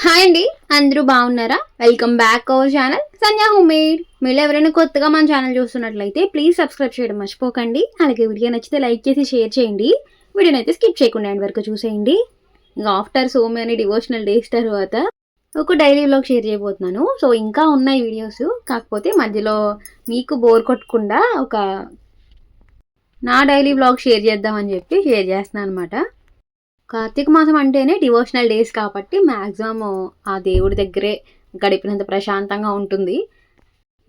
Hi అండి, అందరూ బాగున్నారా? Welcome back our channel Sandhya homemade. మీరు ఎవరైనా కొత్తగా మన ఛానల్ చూస్తున్నట్లయితే ప్లీజ్ సబ్స్క్రైబ్ చేయడం మర్చిపోకండి. అలాగే వీడియో నచ్చితే లైక్ చేసి షేర్ చేయండి. వీడియోని అయితే స్కిప్ చేయకుండా ఎండ్ వరకు చూసేయండి. ఇంకా after so many devotional days తర్వాత ఒక డైలీ వ్లాగ్ షేర్ చేయబోతున్నాను. సో ఇంకా ఉన్నాయి వీడియోస్, కాకపోతే మధ్యలో మీకు బోర్ కొట్టకుండా నా డైలీ వ్లాగ్ షేర్ చేద్దామని చెప్పి షేర్ చేస్తున్నాను అనమాట. కార్తీక మాసం అంటేనే డివోషనల్ డేస్ కాబట్టి మ్యాక్సిమం ఆ దేవుడి దగ్గరే గడిపినంత ప్రశాంతంగా ఉంటుంది.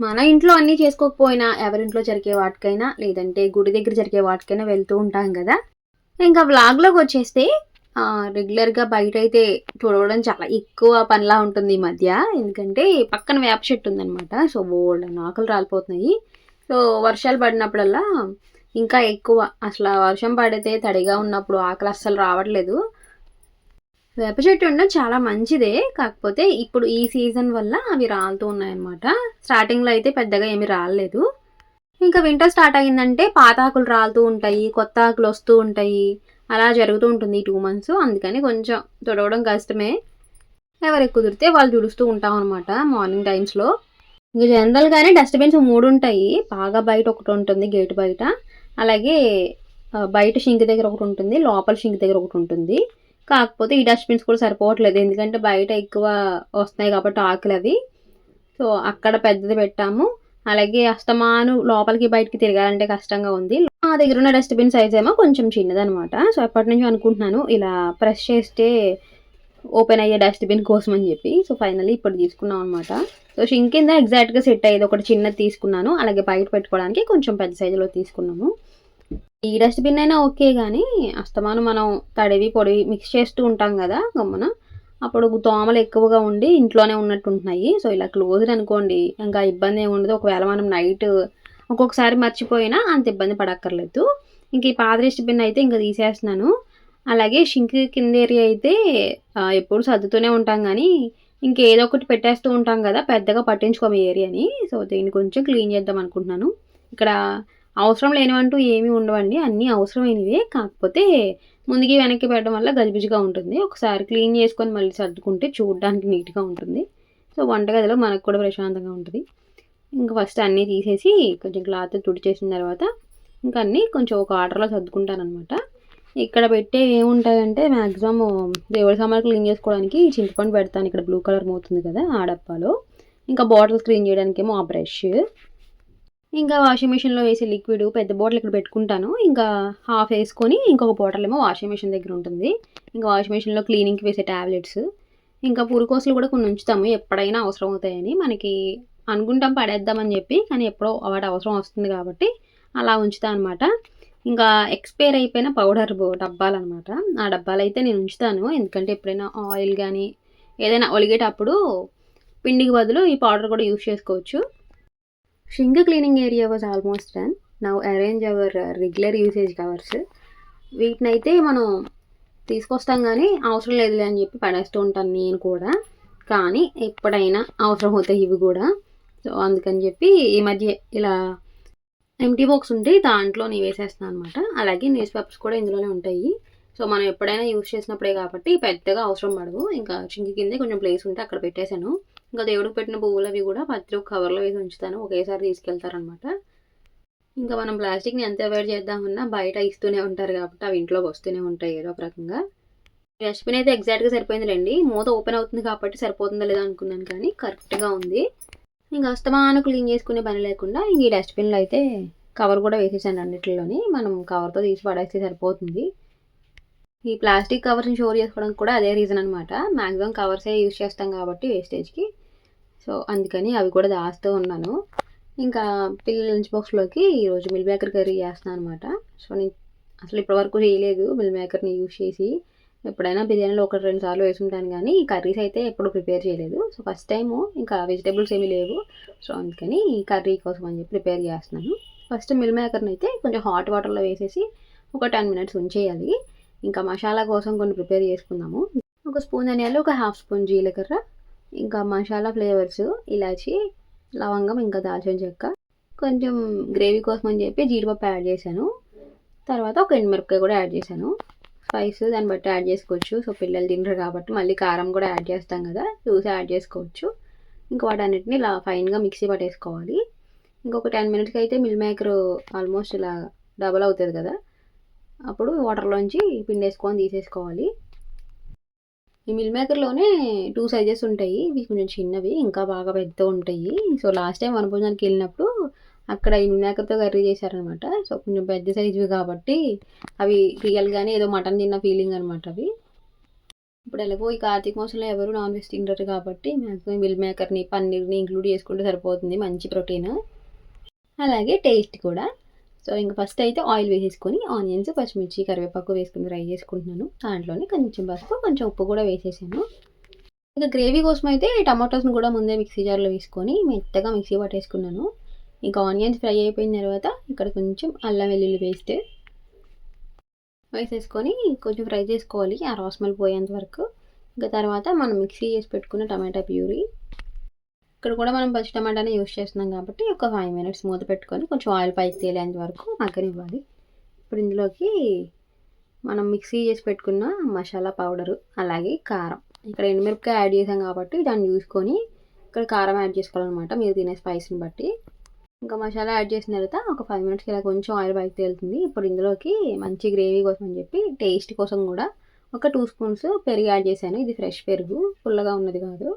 మన ఇంట్లో అన్నీ చేసుకోకపోయినా ఎవరింట్లో జరిగే వాటికైనా లేదంటే గుడి దగ్గర జరిగే వాటికైనా వెళ్తూ ఉంటాం కదా. ఇంకా వ్లాగ్లోకి వచ్చేస్తే రెగ్యులర్గా బయట అయితే చూడడం చాలా ఎక్కువ పనిలా ఉంటుంది ఈ మధ్య. ఎందుకంటే పక్కన వేప చెట్టు ఉందనమాట. సో బోల్డ్ ఆకులు రాలిపోతున్నాయి. సో వర్షాలు పడినప్పుడల్లా ఇంకా ఎక్కువ, అసలు వర్షం పడితే తడిగా ఉన్నప్పుడు ఆకలి అస్సలు రావట్లేదు. వేప చెట్టు ఉండడం చాలా మంచిదే, కాకపోతే ఇప్పుడు ఈ సీజన్ వల్ల అవి రాలుతూ ఉన్నాయన్నమాట. స్టార్టింగ్లో అయితే పెద్దగా ఏమి రాలేదు. ఇంకా వింటర్ స్టార్ట్ అయిందంటే పాత ఆకులు రాలుతూ ఉంటాయి, కొత్త ఆకులు వస్తూ ఉంటాయి. అలా జరుగుతూ ఉంటుంది 2 months. అందుకని కొంచెం తుడవడం కష్టమే. ఎవరికి కుదిరితే వాళ్ళు తుడుస్తూ ఉంటాం అనమాట మార్నింగ్ టైమ్స్లో. ఇంకా జనరల్గానే డస్ట్బిన్స్ 3 ఉంటాయి. బాగా బయట ఒకటి ఉంటుంది, గేట్ బయట. అలాగే బయట షింక్ దగ్గర ఒకటి ఉంటుంది, లోపల షింక్ దగ్గర ఒకటి ఉంటుంది. కాకపోతే ఈ డస్ట్బిన్స్ కూడా సరిపోవట్లేదు, ఎందుకంటే బయట ఎక్కువ వస్తున్నాయి కాబట్టి ఆకులు అవి. సో అక్కడ పెద్దది పెట్టాము. అలాగే అస్తమాను లోపలికి బయటికి తిరగాలంటే కష్టంగా ఉంది. మా దగ్గర ఉన్న డస్ట్బిన్ సైజ్ ఏమో కొంచెం చిన్నదనమాట. సో ఎప్పటి నుంచి అనుకుంటున్నాను ఇలా ప్రెస్ చేస్తే ఓపెన్ అయ్యే డస్ట్బిన్ కోసం అని చెప్పి. సో ఫైనల్లీ ఇప్పుడు తీసుకున్నాం అనమాట. సో షింక్ కింద ఎగ్జాక్ట్గా సెట్ అయ్యేది ఒకటి చిన్నది తీసుకున్నాను. అలాగే బయట పెట్టుకోవడానికి కొంచెం పెద్ద సైజులో తీసుకున్నాము. ఈ డస్ట్బిన్ అయినా ఓకే, కానీ అస్తమానం మనం తడివి పొడివి మిక్స్ చేస్తూ ఉంటాం కదా గమ్మున, అప్పుడు దోమలు ఎక్కువగా ఉండి ఇంట్లోనే ఉన్నట్టు ఉంటున్నాయి. సో ఇలా క్లోజ్డ్ అనుకోండి, ఇంకా ఇబ్బంది ఏమి ఉండదు. ఒకవేళ మనం నైట్ ఒక్కొక్కసారి మర్చిపోయినా అంత ఇబ్బంది పడక్కర్లేదు. ఇంక ఈ పాత డస్ట్బిన్ అయితే ఇంకా తీసేస్తున్నాను. అలాగే షింక్ కింద ఏరియా అయితే ఎప్పుడు సర్దుతూనే ఉంటాం, కానీ ఇంకేదో ఒకటి పెట్టేస్తూ ఉంటాం కదా, పెద్దగా పట్టించుకోము ఏరియాని. సో దీన్ని కొంచెం క్లీన్ చేద్దాం అనుకుంటున్నాను. ఇక్కడ అవసరం లేనివంటూ ఏమీ ఉండవండి, అన్నీ అవసరమైనవే. కాకపోతే ముందుకి వెనక్కి పెట్టడం వల్ల గజిబిజిగా ఉంటుంది. ఒకసారి క్లీన్ చేసుకొని మళ్ళీ సర్దుకుంటే చూడడానికి నీట్గా ఉంటుంది. సో వంటగదిలో మనకు కూడా ప్రశాంతంగా ఉంటుంది. ఇంకా ఫస్ట్ అన్నీ తీసేసి కొంచెం క్లాత్ తుడిచేసిన తర్వాత ఇంకా అన్నీ కొంచెం ఒక ఆర్డర్లో సర్దుకుంటాను అనమాట. ఇక్కడ పెట్టే ఏముంటాయంటే మ్యాక్సిమం దేవుడి సామాన్లు క్లీన్ చేసుకోవడానికి చింతపండు పెడతాను. ఇక్కడ బ్లూ కలర్ మోతుంది కదా ఆ డబ్బాలో. ఇంకా బాటిల్స్ క్లీన్ చేయడానికి ఏమో ఆ బ్రష్. ఇంకా వాషింగ్ మిషన్లో వేసే లిక్విడ్ పెద్ద బాటిల్ ఇక్కడ పెట్టుకుంటాను. ఇంకా హాఫ్ వేసుకొని ఇంకొక బాటిల్ ఏమో వాషింగ్ మిషన్ దగ్గర ఉంటుంది. ఇంకా వాషింగ్ మిషన్లో క్లీనింగ్కి వేసే ట్యాబ్లెట్స్, ఇంకా పురుకోసలు కూడా కొన్ని ఉంచుతాము ఎప్పుడైనా అవసరం అవుతాయని. మనకి అనుకుంటాం పడేద్దామని చెప్పి, కానీ ఎప్పుడో వాటి అవసరం వస్తుంది కాబట్టి అలా ఉంచుతాను అనమాట. ఇంకా ఎక్స్పైర్ అయిపోయిన పౌడర్ డబ్బాలు అనమాట. ఆ డబ్బాలు అయితే నేను ఉంచుతాను, ఎందుకంటే ఎప్పుడైనా ఆయిల్ కానీ ఏదైనా ఒలిగేటప్పుడు పిండికి బదులు ఈ పౌడర్ కూడా యూస్ చేసుకోవచ్చు. Sink cleaning area was almost done. Now arrange our regular usage covers. వీటినైతే మనం తీసుకొస్తాం కానీ అవసరం లేదులే అని చెప్పి పడేస్తూ ఉంటాను నేను కూడా, కానీ ఎప్పుడైనా అవసరం అవుతాయి ఇవి కూడా. సో అందుకని చెప్పి ఈ మధ్య ఇలా ఎంటీ బాక్స్ ఉంటే దాంట్లో నేను వేసేస్తున్నాను అనమాట. అలాగే న్యూస్ పేపర్స్ కూడా ఇందులోనే ఉంటాయి. సో మనం ఎప్పుడైనా యూస్ చేసినప్పుడే కాబట్టి పెద్దగా అవసరం పడవు. ఇంకా షింక్ కిందే కొంచెం ప్లేస్ ఉంటే అక్కడ పెట్టేశాను. ఇంకా దేవుడికి పెట్టిన పువ్వులు అవి కూడా ప్రతి ఒక్క కవర్లో వేసి ఉంచుతాను, ఒకేసారి తీసుకెళ్తారనమాట. ఇంకా మనం ప్లాస్టిక్ని ఎంత అవాయిడ్ చేద్దామన్నా బయట ఇస్తూనే ఉంటారు కాబట్టి అవి ఇంట్లోకి వస్తూనే ఉంటాయి ఏదో ఒక రకంగా. డస్ట్బిన్ అయితే ఎగ్జాక్ట్గా సరిపోయిందిలేండి. మూత ఓపెన్ అవుతుంది కాబట్టి సరిపోతుందా లేదా అనుకున్నాను, కానీ కరెక్ట్గా ఉంది. ఇంకా అస్తమానం క్లీన్ చేసుకునే పని లేకుండా ఇంక ఈ డస్ట్బిన్లో అయితే కవర్ కూడా వేసేసాను అన్నిటిలోని. మనం కవర్తో తీసి పడేస్తే సరిపోతుంది. ఈ ప్లాస్టిక్ కవర్స్ని స్టోర్ చేసుకోవడానికి కూడా అదే రీజన్ అనమాట. మ్యాక్సిమం కవర్సే యూజ్ చేస్తాం కాబట్టి వేస్టేజ్కి. సో అందుకని అవి కూడా దాస్తూ ఉన్నాను. ఇంకా పిల్లల లంచ్ బాక్స్లోకి ఈరోజు మిల్ మేకర్ కర్రీ చేస్తున్నాను అనమాట. సో నేను అసలు ఇప్పటివరకు చేయలేదు మిల్ మేకర్ని యూజ్ చేసి. ఎప్పుడైనా బిర్యానీలో 1-2 సార్లు వేసుకుంటాను, కానీ కర్రీస్ అయితే ఎప్పుడు ప్రిపేర్ చేయలేదు. సో ఫస్ట్ టైము ఇంకా వెజిటేబుల్స్ ఏమీ లేవు. సో అందుకని కర్రీ కోసం అని చెప్పి ప్రిపేర్ చేస్తున్నాను. ఫస్ట్ మిల్ మేకర్ని అయితే కొంచెం హాట్ వాటర్లో వేసేసి ఒక 10 minutes ఉంచేయాలి. ఇంకా మసాలా కోసం కొన్ని ప్రిపేర్ చేసుకుందాము. ఒక స్పూన్ ధనియాలు, ఒక హాఫ్ స్పూన్ జీలకర్ర, ఇంకా మసాలా ఫ్లేవర్స్ ఇలాచి, లవంగం, ఇంకా దాల్చిన చెక్క, కొంచెం గ్రేవీ కోసం అని చెప్పి జీడిపప్పు యాడ్ చేశాను. తర్వాత ఒక ఎండుమిరపకాయ కూడా యాడ్ చేశాను. స్పైస్ దాన్ని బట్టి యాడ్ చేసుకోవచ్చు. సో పిల్లలు తింటారు కాబట్టి మళ్ళీ కారం కూడా యాడ్ చేస్తాం కదా, చూసి యాడ్ చేసుకోవచ్చు. ఇంకా వాటన్నిటిని ఇలా ఫైన్గా మిక్సీ పట్టేసుకోవాలి. ఇంకొక 10 మినిట్స్కి అయితే మిల్ మేకర్ ఆల్మోస్ట్ ఇలా డబల్ అవుతుంది కదా, అప్పుడు వాటర్లోంచి పిండేసుకొని తీసేసుకోవాలి. ఈ మిల్ మేకర్లోనే 2 సైజెస్ ఉంటాయి. ఇవి కొంచెం చిన్నవి, ఇంకా బాగా పెద్ద ఉంటాయి. సో లాస్ట్ టైం వనభోజనానికి వెళ్ళినప్పుడు అక్కడ ఈ మిల్ మేకర్తో కర్రీ చేశారనమాట. సో కొంచెం పెద్ద సైజువి కాబట్టి అవి రియల్గానే ఏదో మటన్ తిన్న ఫీలింగ్ అనమాట అవి. ఇప్పుడు ఎలాగో ఈ కార్తీక మాసంలో ఎవరు నాన్ వెజ్ తింటారు కాబట్టి మ్యాక్సిమం మిల్ మేకర్ని పన్నీర్ని ఇంక్లూడ్ చేసుకుంటే సరిపోతుంది, మంచి ప్రోటీన్ అలాగే టేస్ట్ కూడా. సో ఇంకా ఫస్ట్ అయితే ఆయిల్ వేసేసుకొని ఆనియన్స్, పచ్చిమిర్చి, కరివేపాకు వేసుకుని ఫ్రై చేసుకుంటున్నాను. దాంట్లోనే కొంచెం పసుపు, కొంచెం ఉప్పు కూడా వేసేసాను. ఇంకా గ్రేవీ కోసం అయితే టమాటోస్ని కూడా ముందే మిక్సీ జార్లో వేసుకొని మెత్తగా మిక్సీ పట్టేసుకున్నాను. ఇంకా ఆనియన్స్ ఫ్రై అయిపోయిన తర్వాత ఇక్కడ కొంచెం అల్లం వెల్లుల్లి పేస్ట్ వేసేసుకొని కొంచెం ఫ్రై చేసుకోవాలి ఆ రా స్మెల్ పోయేంత వరకు. ఇంకా తర్వాత మనం మిక్సీ చేసి పెట్టుకున్న టమాటా ప్యూరీ, ఇక్కడ కూడా మనం పచ్చి టమాటానే యూస్ చేస్తున్నాం కాబట్టి ఒక 5 మినిట్స్ మూత పెట్టుకొని కొంచెం ఆయిల్ పైకి తేలేంత వరకు మగ్గనివ్వాలి. ఇప్పుడు ఇందులోకి మనం మిక్సీ చేసి పెట్టుకున్న మసాలా పౌడరు అలాగే కారం, ఇక్కడ ఎండుమిరపకాయ యాడ్ చేసాం కాబట్టి దాన్ని చూసుకొని ఇక్కడ కారం యాడ్ చేసుకోవాలన్నమాట మీరు తినే స్పైస్ని బట్టి. ఇంకా మసాలా యాడ్ చేసిన తర్వాత ఒక 5 మినిట్స్కి ఇలా కొంచెం ఆయిల్ పైకి తేలుతుంది. ఇప్పుడు ఇందులోకి మంచి గ్రేవీ కోసం అని చెప్పి టేస్ట్ కోసం కూడా ఒక 2 స్పూన్స్ పెరుగు యాడ్ చేశాను. ఇది ఫ్రెష్ పెరుగు, పుల్లగా ఉన్నది కాదు.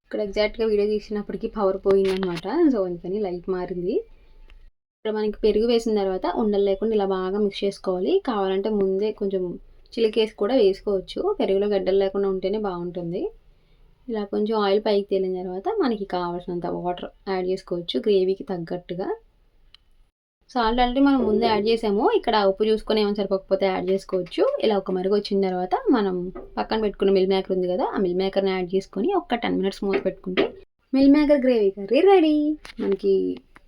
ఇక్కడ ఎగ్జాక్ట్గా వీడియో తీసినప్పటికీ పవర్ పోయిందనమాట, సో అందుకని లైట్ మారింది. ఇక్కడ మనకి పెరుగు వేసిన తర్వాత ఉండలు లేకుండా ఇలా బాగా మిక్స్ చేసుకోవాలి. కావాలంటే ముందే కొంచెం చిలికేసి కూడా వేసుకోవచ్చు, పెరుగులో గడ్డలు లేకుండా ఉంటేనే బాగుంటుంది. ఇలా కొంచెం ఆయిల్ పైకి తేలిన తర్వాత మనకి కావాల్సినంత వాటర్ యాడ్ చేసుకోవచ్చు గ్రేవీకి తగ్గట్టుగా. సాల్ట్ ఆల్రెడీ మనం ముందే యాడ్ చేసాము, ఇక్కడ ఉప్పు చూసుకొని ఏమైనా సరిపోకపోతే యాడ్ చేసుకోవచ్చు. ఇలా ఒక మరుగు వచ్చిన తర్వాత మనం పక్కన పెట్టుకున్న మిల్ మేకర్ ఉంది కదా, ఆ మిల్ మేకర్ని యాడ్ చేసుకొని ఒక 10 మినిట్స్ మూత పెట్టుకుంటే meal maker gravy curry ready. మనకి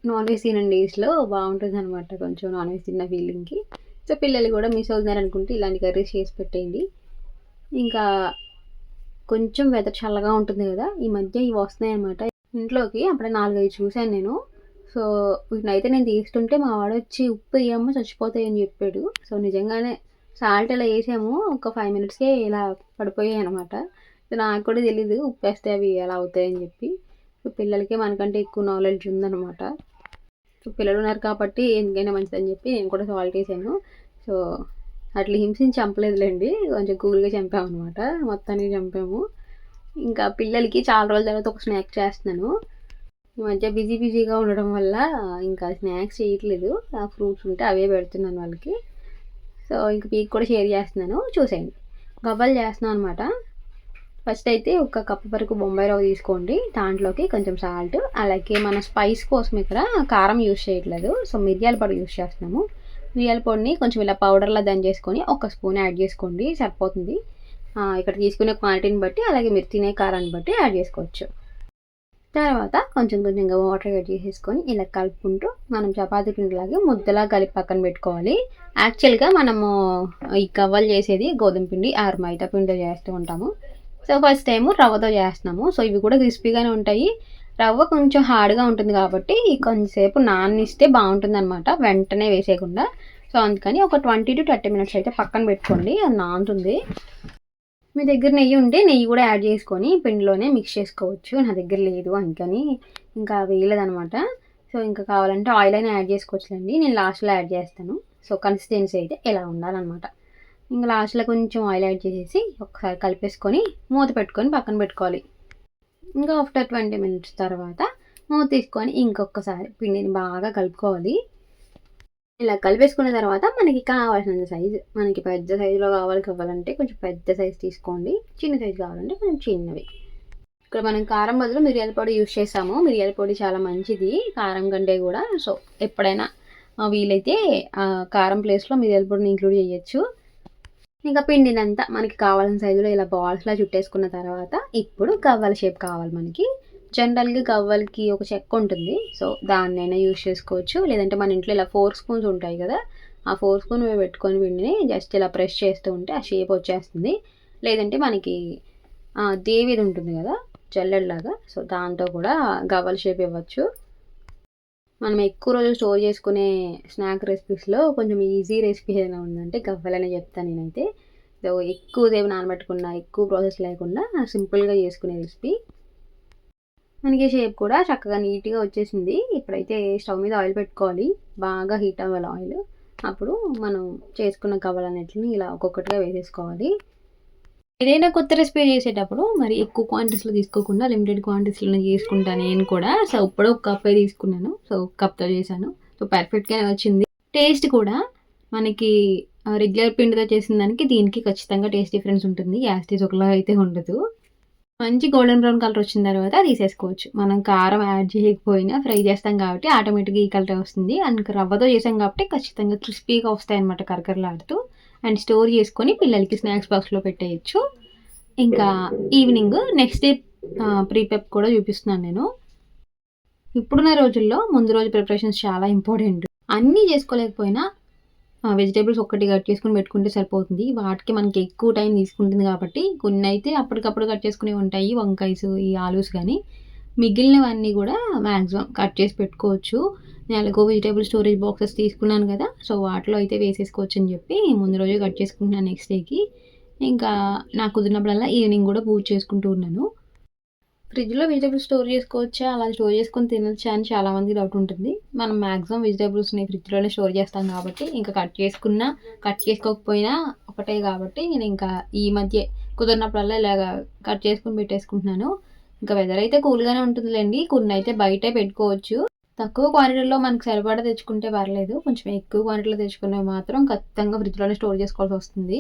నాన్ వెజ్ తిన డేస్లో బాగుంటుంది అనమాట, కొంచెం నాన్ వెజ్ తిన్న ఫీలింగ్కి. సో పిల్లలు కూడా మిస్ అవుతున్నారు అనుకుంటే ఇలాంటి కర్రీస్ చేసి పెట్టేయండి. ఇంకా కొంచెం వెదర్ చల్లగా ఉంటుంది కదా, ఈ మధ్య ఇవి వస్తున్నాయి అన్నమాట ఇంట్లోకి. అప్పుడే 4-5 చూశాను నేను. సో వీటినైతే నేను తీస్తుంటే మా వాడు వచ్చి ఉప్పు వేయమ్మ చచ్చిపోతాయి అని చెప్పాడు. సో నిజంగానే సాల్ట్ ఇలా వేసాము, ఒక 5 మినిట్స్కే ఇలా పడిపోయాయి అనమాట. సో నాకు కూడా తెలీదు ఉప్పు వేస్తే అవి ఎలా అవుతాయని చెప్పి. సో పిల్లలకి మనకంటే ఎక్కువ నాలెడ్జ్ ఉందన్నమాట. సో పిల్లలు ఉన్నారు కాబట్టి ఎందుకైనా మంచిదని చెప్పి నేను కూడా సాల్ట్ వేసాను. సో అట్లా హింసించి చంపలేదులేండి, కొంచెం కూల్గా చంపామన్నమాట, మొత్తానికి చంపాము. ఇంకా పిల్లలకి చాలా రోజుల తర్వాత ఒక స్నాక్ చేస్తున్నాను. ఈ మధ్య బిజీగా ఉండడం వల్ల ఇంకా స్నాక్స్ చేయట్లేదు, ఆ ఫ్రూట్స్ ఉంటే అవే పెడుతున్నాను వాళ్ళకి. సో ఇంక మీకు కూడా షేర్ చేస్తున్నాను, చూసేయండి. గవ్వలు చేస్తున్నాను అనమాట. ఫస్ట్ అయితే ఒక కప్పు వరకు బొంబాయి రవ్వ తీసుకోండి, దాంట్లోకి కొంచెం సాల్ట్, అలాగే మన స్పైస్ కోసం ఇక్కడ కారం యూస్ చేయట్లేదు, సో మిరియాల పొడి యూస్ చేస్తున్నాము. మిరియాల పొడిని కొంచెం ఇలా పౌడర్లా దంచేసుకొని 1 స్పూన్ యాడ్ చేసుకోండి సరిపోతుంది. ఇక్కడ తీసుకునే క్వాంటిటీని బట్టి అలాగే మీరు తినే కారాన్ని బట్టి యాడ్ చేసుకోవచ్చు. తర్వాత కొంచెంగా వాటర్ యాడ్ చేసేసుకొని ఇలా కలుపుకుంటూ మనం చపాతీ పిండిలాగే ముద్దలా కలిపి పక్కన పెట్టుకోవాలి. యాక్చువల్గా మనము ఈ గవ్వలు చేసేది గోధుమ పిండి ఆర్ మైదా పిండితో చేస్తూ ఉంటాము. సో ఫస్ట్ టైము రవ్వతో చేస్తున్నాము. సో ఇవి కూడా క్రిస్పీగానే ఉంటాయి. రవ్వ కొంచెం హార్డ్గా ఉంటుంది కాబట్టి కొంచెంసేపు నానిస్తే బాగుంటుంది అనమాట, వెంటనే వేసేయకుండా. సో అందుకని ఒక 20 to 30 మినిట్స్ అయితే పక్కన పెట్టుకోండి, అది నానుతుంది. మీ దగ్గర నెయ్యి ఉంటే నెయ్యి కూడా యాడ్ చేసుకొని పిండిలోనే మిక్స్ చేసుకోవచ్చు. నా దగ్గర లేదు అందుకని ఇంకా వేయలేదనమాట. సో ఇంకా కావాలంటే ఆయిల్ అయినా యాడ్ చేసుకోవచ్చులేండి, నేను లాస్ట్లో యాడ్ చేస్తాను. సో కన్సిస్టెన్సీ అయితే ఎలా ఉండాలన్నమాట. ఇంకా లాస్ట్లో కొంచెం ఆయిల్ యాడ్ చేసేసి ఒకసారి కలిపేసుకొని మూత పెట్టుకొని పక్కన పెట్టుకోవాలి. ఇంకా ఆఫ్టర్ 20 మినిట్స్ తర్వాత మూత తీసుకొని ఇంకొకసారి పిండిని బాగా కలుపుకోవాలి. ఇలా కలిపేసుకున్న తర్వాత మనకి కావాల్సిన సైజు, మనకి పెద్ద సైజులో కావాలంటే కొంచెం పెద్ద సైజు తీసుకోండి, చిన్న సైజు కావాలంటే కొంచెం చిన్నవి. ఇక్కడ మనం కారం బదులు మిరియాల పొడి యూస్ చేసాము. మిరియాల పొడి చాలా మంచిది కారం కంటే కూడా. సో ఎప్పుడైనా వీలైతే కారం ప్లేస్లో మిరియాల పొడిని ఇంక్లూడ్ చేయొచ్చు. ఇంకా పిండినంతా మనకి కావాల్సిన సైజులో ఇలా బాల్స్లా చుట్టేసుకున్న తర్వాత ఇప్పుడు గవ్వల షేప్ కావాలి మనకి. జనరల్గా గవ్వలకి ఒక చెక్క ఉంటుంది, సో దాన్నైనా యూజ్ చేసుకోవచ్చు. లేదంటే మన ఇంట్లో ఇలా 4 స్పూన్స్ ఉంటాయి కదా, ఆ 4 స్పూన్ పెట్టుకొని పిండిని జస్ట్ ఇలా ప్రెస్ చేస్తూ ఉంటే ఆ షేప్ వచ్చేస్తుంది. లేదంటే మనకి దేవిది ఉంటుంది కదా జల్లెడలాగా, సో దాంతో కూడా గవ్వల షేప్ ఇవ్వచ్చు. మనం ఎక్కువ రోజులు స్టోర్ చేసుకునే స్నాక్ రెసిపీస్లో కొంచెం ఈజీ రెసిపీ ఏదైనా ఉందంటే గవ్వలనే చెప్తాను నేనైతే. సో ఎక్కువసేపు నానబెట్టకుండా ఎక్కువ ప్రాసెస్ లేకుండా సింపుల్గా చేసుకునే రెసిపీ. మనకి షేప్ కూడా చక్కగా నీట్గా వచ్చేసింది. ఇప్పుడైతే స్టవ్ మీద ఆయిల్ పెట్టుకోవాలి, బాగా హీట్ అవ్వాలి ఆయిల్. అప్పుడు మనం చేసుకున్న గవ్వలన్నిటిని ఇలా ఒక్కొక్కటిగా వేసేసుకోవాలి. ఏదైనా కొత్త రెసిపీ చేసేటప్పుడు మరి ఎక్కువ క్వాంటిటీస్లో తీసుకోకుండా లిమిటెడ్ క్వాంటిటీస్లో చేసుకుంటాను నేను కూడా. సో ఇప్పుడు ఒక కప్పే తీసుకున్నాను, సో కప్తో చేశాను. సో పర్ఫెక్ట్గానే వచ్చింది. టేస్ట్ కూడా మనకి రెగ్యులర్ పిండితో చేసిన దానికి దీనికి ఖచ్చితంగా టేస్ట్ డిఫరెన్స్ ఉంటుంది. యాస్టీస్ ఒకలా అయితే ఉండదు. మంచి గోల్డెన్ బ్రౌన్ కలర్ వచ్చిన తర్వాత తీసేసుకోవచ్చు. మనం కారం యాడ్ చేయకపోయినా ఫ్రై చేస్తాం కాబట్టి ఆటోమేటిక్గా ఈ కలర్ వస్తుంది. అండ్ రవ్వతో చేసాం కాబట్టి ఖచ్చితంగా క్రిస్పీగా వస్తాయి అనమాట, కరకరలాడుతూ. అండ్ స్టోర్ చేసుకొని పిల్లలకి స్నాక్స్ బాక్స్లో పెట్టేయచ్చు. ఇంకా ఈవినింగ్ నెక్స్ట్ డే ప్రీపెప్ కూడా చూపిస్తున్నాను నేను. ఇప్పుడున్న రోజుల్లో ముందు రోజు ప్రిపరేషన్స్ చాలా ఇంపార్టెంట్. అన్నీ చేసుకోలేకపోయినా వెజిటేబుల్స్ ఒక్కటి కట్ చేసుకుని పెట్టుకుంటే సరిపోతుంది. వాటికి మనకి ఎక్కువ టైం తీసుకుంటుంది కాబట్టి కొన్ని అయితే అప్పటికప్పుడు కట్ చేసుకునే ఉంటాయి, వంకాయస్, ఈ ఆలూస్. కానీ మిగిలినవన్నీ కూడా మ్యాక్సిమం కట్ చేసి పెట్టుకోవచ్చు. నేను ఎలాగో వెజిటేబుల్ స్టోరేజ్ బాక్సెస్ తీసుకున్నాను కదా, సో వాటిలో అయితే వేసేసుకోవచ్చు అని చెప్పి ముందు రోజు కట్ చేసుకుంటున్నాను నెక్స్ట్ డేకి. ఇంకా నాకు కుదిరినప్పుడల్లా ఈవినింగ్ కూడా పూజ చేసుకుంటూ ఉన్నాను. ఫ్రిడ్జ్లో వెజిటేబుల్స్ స్టోర్ చేసుకోవచ్చా, అలా స్టోర్ చేసుకొని తినొచ్చా అని చాలామంది డౌట్ ఉంటుంది. మనం మ్యాక్సిమం వెజిటేబుల్స్ని ఫ్రిడ్జ్లోనే స్టోర్ చేస్తాం కాబట్టి ఇంకా కట్ చేసుకున్నా కట్ చేసుకోకపోయినా ఒకటే కాబట్టి నేను ఇంకా ఈ మధ్య కుదిరినప్పుడల్లా ఇలాగ కట్ చేసుకుని పెట్టేసుకుంటున్నాను. ఇంకా వెదర్ అయితే కూల్గానే ఉంటుందిలేండి. కొన్ని అయితే బయటే పెట్టుకోవచ్చు. తక్కువ క్వాంటిటీలో మనకు సరిపడా తెచ్చుకుంటే పర్లేదు. కొంచెం ఎక్కువ క్వాంటిటీలో తెచ్చుకునేవి మాత్రం ఖచ్చితంగా ఫ్రిడ్జ్లోనే స్టోర్ చేసుకోవాల్సి వస్తుంది.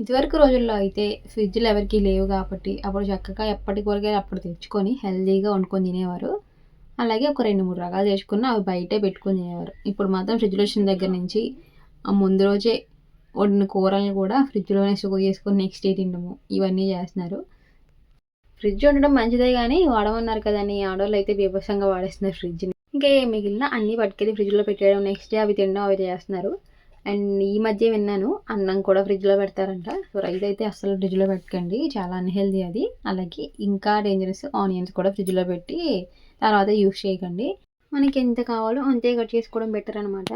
ఇదివరకు రోజుల్లో అయితే ఫ్రిడ్జ్లు ఎవరికి లేవు కాబట్టి అప్పుడు చక్కగా ఎప్పటికొరకే అప్పుడు తెచ్చుకొని హెల్తీగా వండుకొని తినేవారు. అలాగే ఒక 2-3 రకాలు తెచ్చుకున్న అవి బయటే పెట్టుకొని తినేవారు. ఇప్పుడు మాత్రం ఫ్రిడ్జ్లో వచ్చిన దగ్గర నుంచి ముందు రోజే వండిన కూరల్ని కూడా ఫ్రిడ్జ్లోనే స్టోర్ చేసుకొని నెక్స్ట్ డే తినడము ఇవన్నీ చేస్తున్నారు. ఫ్రిడ్జ్ ఉండడం మంచిదే కానీ వాడమన్నారు కదని ఆడవాళ్ళు అయితే బీభత్సంగా వాడేస్తున్నారు ఫ్రిడ్జ్ని. ఇంకా మిగిలిన అన్నీ పట్టుకెళ్ళి ఫ్రిడ్జ్లో పెట్టేయడం, నెక్స్ట్ డే అవి తినడం అవి చేస్తున్నారు. అండ్ ఈ మధ్య విన్నాను అన్నం కూడా ఫ్రిడ్జ్లో పెడతారంట. సో రైస్ అయితే అస్సలు ఫ్రిడ్జ్లో పెట్టకండి, చాలా అన్హెల్దీ అది. అలాగే ఇంకా డేంజరస్ ఆనియన్స్ కూడా ఫ్రిడ్జ్లో పెట్టి తర్వాత యూస్ చేయకండి. మనకి ఎంత కావాలో అంతే కట్ చేసుకోవడం బెటర్ అనమాట.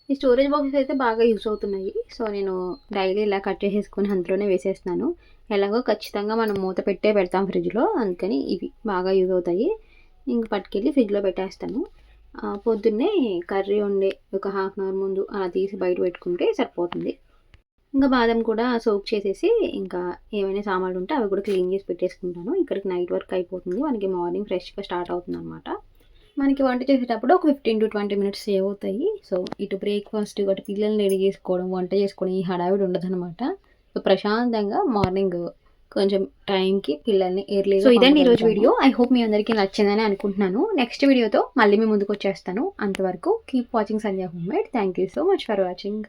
ఈ స్టోరేజ్ బాక్సెస్ అయితే బాగా యూస్ అవుతున్నాయి. సో నేను డైలీ ఇలా కట్ చేసేసుకొని అందులోనే వేసేస్తున్నాను. ఎలాగో ఖచ్చితంగా మనం మూత పెట్టే పెడతాం ఫ్రిడ్జ్లో, అందుకని ఇవి బాగా యూజ్ అవుతాయి. ఇంక పట్టుకెళ్ళి ఫ్రిడ్జ్లో పెట్టేస్తాను. పొద్దున్నే కర్రీ వండే ఒక హాఫ్ అన్ అవర్ ముందు అలా తీసి బయట పెట్టుకుంటే సరిపోతుంది. ఇంకా బాదం కూడా సోక్ చేసేసి ఇంకా ఏమైనా సామాన్లు ఉంటే అవి కూడా క్లీన్ చేసి పెట్టేసుకుంటాను. ఇక్కడికి నైట్ వర్క్ అయిపోతుంది, మనకి మార్నింగ్ ఫ్రెష్గా స్టార్ట్ అవుతుంది అనమాట. మనకి వంట చేసేటప్పుడు ఒక 15 to 20 మినిట్స్ సేవ్ అవుతాయి. సో ఇటు బ్రేక్ఫాస్ట్, అటు పిల్లల్ని రెడీ చేసుకోవడం, వంట చేసుకోవడం ఈ హడావిడి ఉండదన్నమాట. సో ప్రశాంతంగా మార్నింగ్ కొంచెం టైంకి పిల్లల్ని ఎర్లీగా. సో ఇదండి ఈరోజు వీడియో. ఐ హోప్ మీ అందరికీ నచ్చిందని అనుకుంటున్నాను. నెక్స్ట్ వీడియోతో మళ్ళీ మీ ముందుకు వచ్చేస్తాను. అంతవరకు keep watching Sandhya home made. Thank you so much for watching.